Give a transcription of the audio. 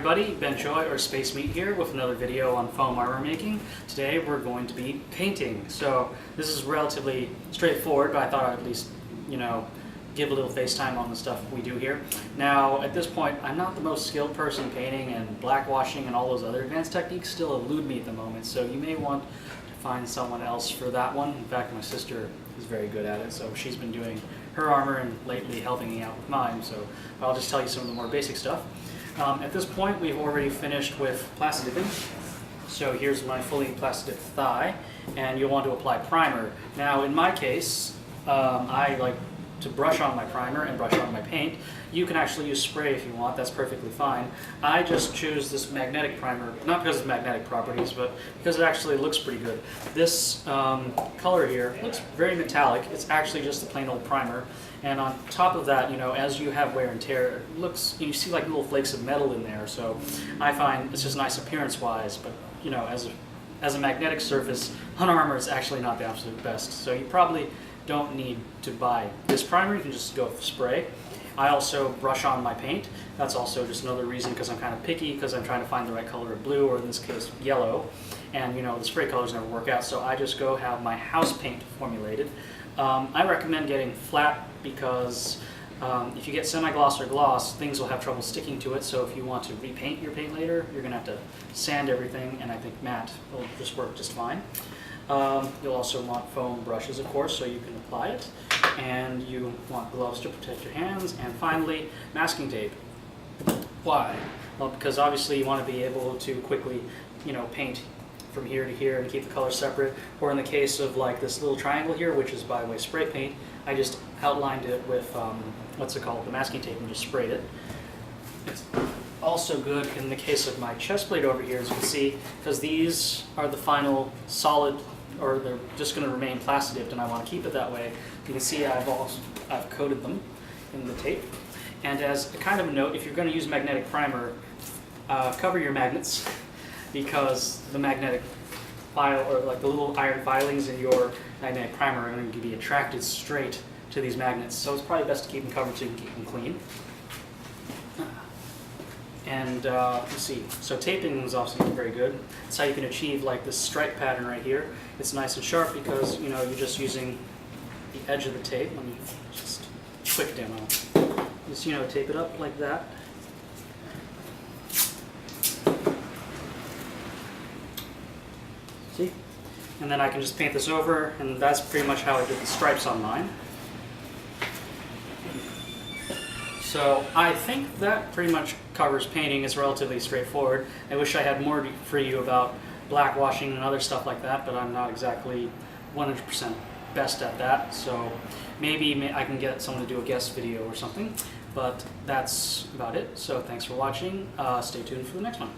everybody, Ben Choi or Space Meat here with another video on foam armor making. Today we're going to be painting. So this is relatively straightforward, but I thought I'd at least, give a little FaceTime on the stuff we do here. Now at this point I'm not the most skilled person painting, and blackwashing and all those other advanced techniques still elude me at the moment, so you may want to find someone else for that one. In fact, my sister is very good at it, so she's been doing her armor and lately helping me out with mine, so I'll just tell you some of the more basic stuff. At this point, we've already finished with plasti-dipping. So here's my fully plasti-dipped thigh, and you'll want to apply primer. Now, in my case, I like to brush on my primer and brush on my paint. You can actually use spray if you want, that's perfectly fine. I just choose this magnetic primer, not because of magnetic properties, but because it actually looks pretty good. This color here looks very metallic. It's actually just a plain old primer. And on top of that, as you have wear and tear, it looks, you see like little flakes of metal in there. So I find it's just nice appearance-wise, but as a magnetic surface, on armor is actually not the absolute best. So you probably don't need to buy this primer. You can just go with spray. I also brush on my paint. That's also just another reason, because I'm kind of picky, because I'm trying to find the right color of blue, or in this case yellow, and the spray colors never work out, so I just go have my house paint formulated. I recommend getting flat because if you get semi-gloss or gloss, things will have trouble sticking to it, so if you want to repaint your paint later, you're going to have to sand everything, and I think matte will just work just fine. You'll also want foam brushes, of course, so you can apply it, and you want gloves to protect your hands, and finally, masking tape. Why? Well, because obviously you want to be able to quickly, paint from here to here and keep the colors separate, or in the case of like this little triangle here, which is by way spray paint, I just outlined it with, what's it called, the masking tape, and just sprayed it. It's also good in the case of my chest plate over here, as you can see, because these are the final solid, or they're just going to remain plasti dipped, and I want to keep it that way. You can see I've coated them in the tape. And as a kind of a note, if you're going to use magnetic primer, cover your magnets, because the magnetic file, or like the little iron filings in your magnetic primer, are going to be attracted straight to these magnets. So it's probably best to keep them covered so you can keep them clean. And let's see, so taping is also very good. That's how you can achieve like this stripe pattern right here. It's nice and sharp because you're just using the edge of the tape. Let me just quick demo. Just tape it up like that. See? And then I can just paint this over, and that's pretty much how I did the stripes on mine. So I think that pretty much covers painting. It's relatively straightforward. I wish I had more for you about blackwashing and other stuff like that, but I'm not exactly 100% best at that. So maybe I can get someone to do a guest video or something. But that's about it. So thanks for watching. Stay tuned for the next one.